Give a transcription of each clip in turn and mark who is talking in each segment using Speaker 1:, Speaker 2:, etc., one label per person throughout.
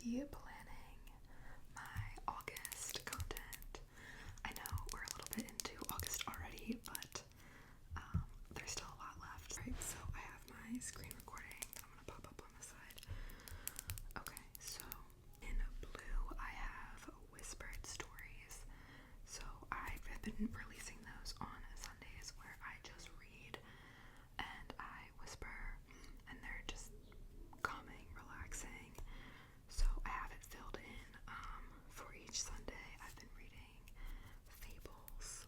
Speaker 1: be planning my August content. I know we're a little bit into August already, but there's still a lot left. Right, so I have my screen recording. I'm gonna pop up on the side. Okay, so in blue I have whispered stories. So I've been releasing those on Sundays where I just read and I whisper, and they're just calming, relaxing. So I have it filled in for each Sunday. I've been reading fables,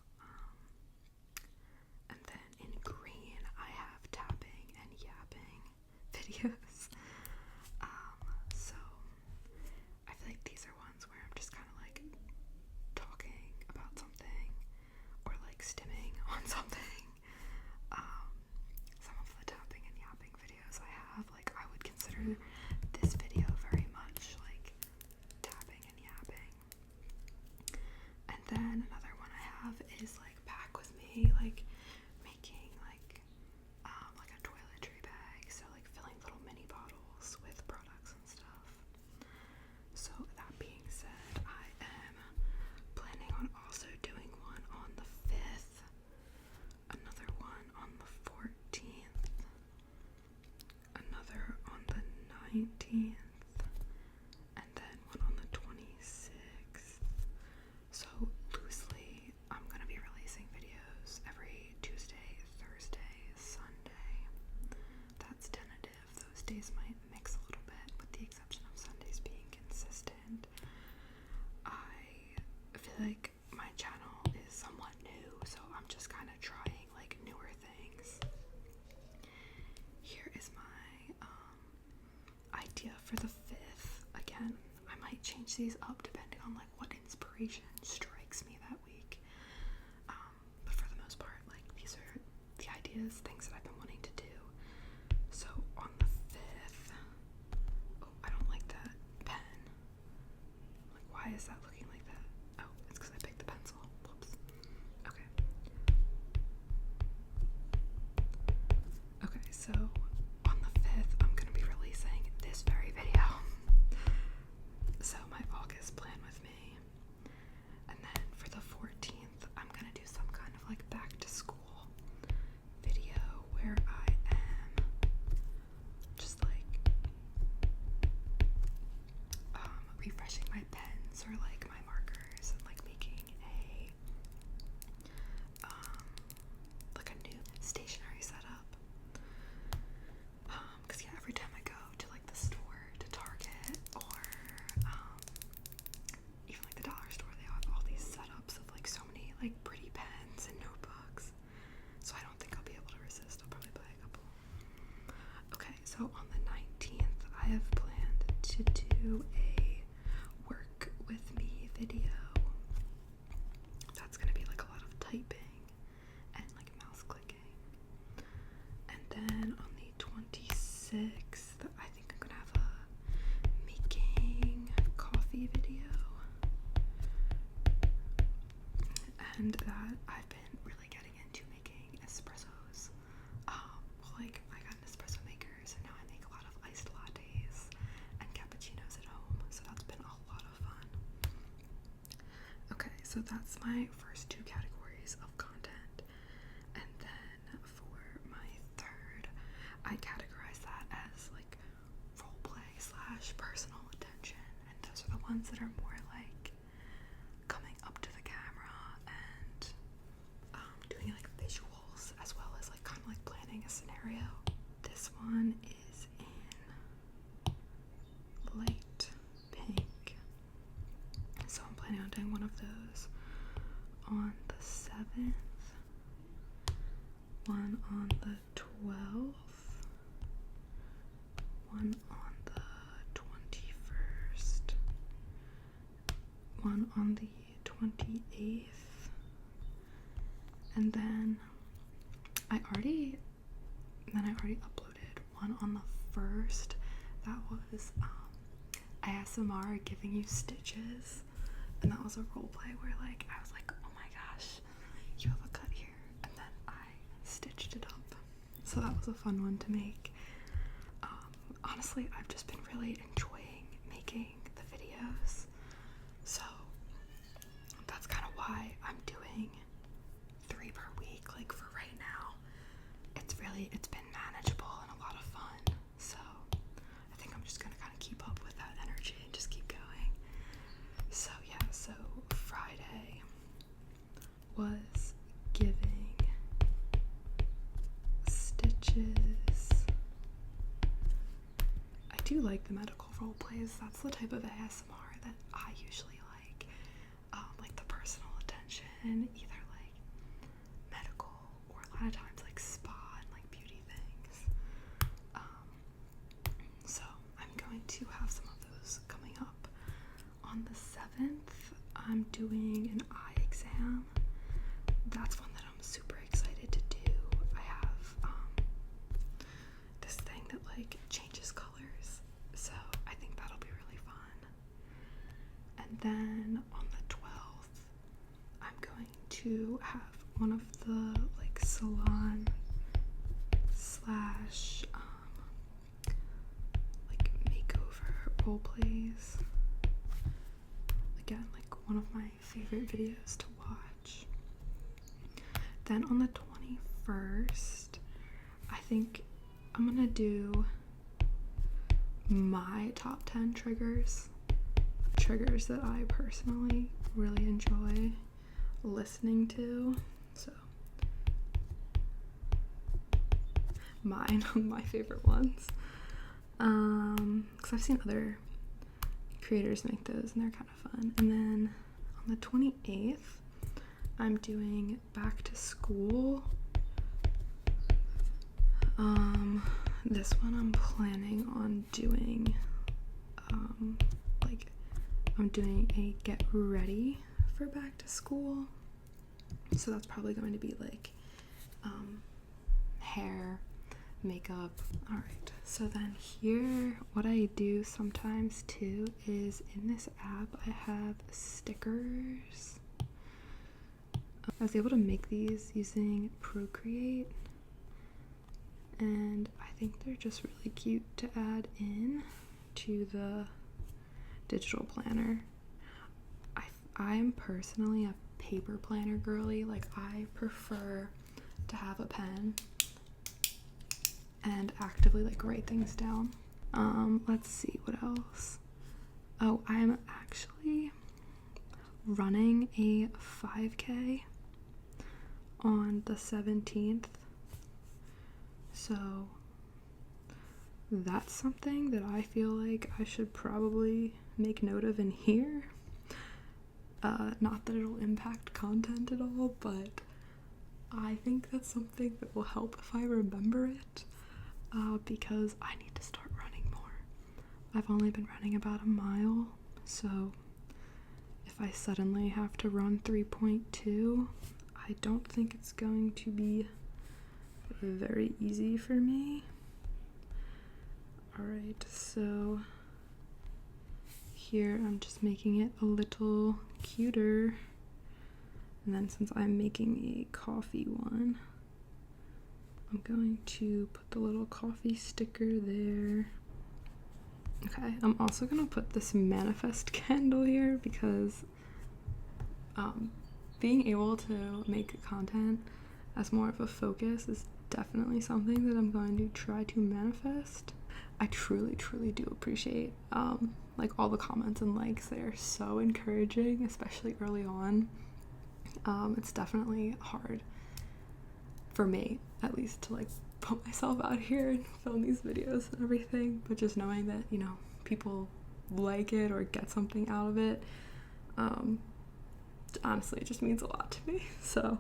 Speaker 1: and then in green I have tapping and yapping videos. So I feel like these are ones where I'm just kind of like talking about something or like stimming on something. Some of the tapping and yapping videos I have, like I would consider this video very much like tapping and yapping. And then another one I have is like pack with me, like making like a toiletry bag, so like filling little mini bottles with products and stuff. So that being said, I am planning on also doing one on the 5th, another one on the 14th, another on the 19th, and then one on the 26th. So loosely, I'm gonna be releasing videos every Tuesday, Thursday, Sunday. That's tentative. Those days might mix a little bit, with the exception of Sundays being consistent. I feel like my channel is somewhat new, so I'm just kind of trying like newer things. Here is my idea for the 5th. Again, I might change these up depending on like what inspiration strikes me that week. But for the most part, like these are the ideas, things that I've been wanting to do. So on the 5th, oh, I don't like that pen. Like, why is that looking like that? Oh, it's because I picked the pencil. Whoops. Okay. Okay, so on the 5th, I'm going to be releasing this very video. So my August plan with me. And then for the 14th, I'm going to do some kind of like back to school video where I am just like refreshing my pens or like my markers and like making a like a new stationery setup. Because yeah, every time I go to like the store, to Target or even like the dollar store, they have all these setups of like so many like pretty pens and notebooks. So I don't think I'll be able to resist. I'll probably buy a couple. Okay, so on the 19th, I have planned to do a work with me video. That's gonna be like a lot of typing and like mouse clicking. And then on the 26th, I think I'm gonna have a making coffee video. And that I've been really getting into making espressos. Like I got an espresso maker, so now I make a lot of iced lattes and cappuccinos at home. So that's been a lot of fun. Okay, so that's my first two categories of content. And then for my third, I categorize that as like roleplay / personal attention. And those are the ones that are more like coming up to the camera and doing like visuals as well as like kind of like planning a scenario. This one is in light pink. So I'm planning on doing one of those on the 7th, one on the 12th, one on the 21st, one on the 28th, and then I already uploaded one on the 1st. That was ASMR giving you stitches, and that was a roleplay where like I was like, oh my gosh, you have a cut here, and then I stitched it up. So that was a fun one to make. Honestly, I've just been really enjoying making like the medical role plays. That's the type of ASMR that I usually like the personal attention, either like medical or a lot of times like spa and like beauty things. So I'm going to have some of those coming up. On the 7th, I'm doing an eye exam. That's one that I'm super excited to do. I have this thing that like changes colors, so I think that'll be really fun. And then on the 12th, I'm going to have one of the like salon slash like makeover role plays. Again, like one of my favorite videos to watch. Then on the 21st, I think I'm gonna do my top 10 triggers that I personally really enjoy listening to. So my favorite ones, because I've seen other creators make those and they're kind of fun. And then on the 28th, I'm doing back to school. This one I'm planning on doing like I'm doing a get ready for back to school, so that's probably going to be like hair, makeup. All right, so then here what I do sometimes too is in this app I have stickers. I was able to make these using Procreate, and I think they're just really cute to add in to the digital planner. I'm personally a paper planner girly. Like, I prefer to have a pen and actively like write things down. Let's see what else. Oh, I'm actually running a 5K on the 17th. So that's something that I feel like I should probably make note of in here. Not that it'll impact content at all, but I think that's something that will help if I remember it, because I need to start running more. I've only been running about a mile, so if I suddenly have to run 3.2, I don't think it's going to be very easy for me. Alright, so here I'm just making it a little cuter, and then since I'm making a coffee one, I'm going to put the little coffee sticker there. Okay, I'm also gonna put this manifest candle here because being able to make content as more of a focus is definitely something that I'm going to try to manifest. I truly do appreciate like all the comments and likes. They are so encouraging, especially early on. It's definitely hard for me, at least, to like put myself out here and film these videos and everything, but just knowing that, you know, people like it or get something out of it, honestly, it just means a lot to me. So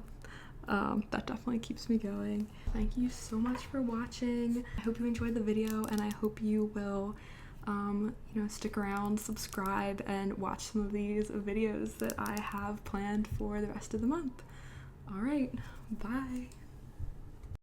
Speaker 1: that definitely keeps me going. Thank you so much for watching. I hope you enjoyed the video, and I hope you will you know, stick around, subscribe, and watch some of these videos that I have planned for the rest of the month. All right, bye.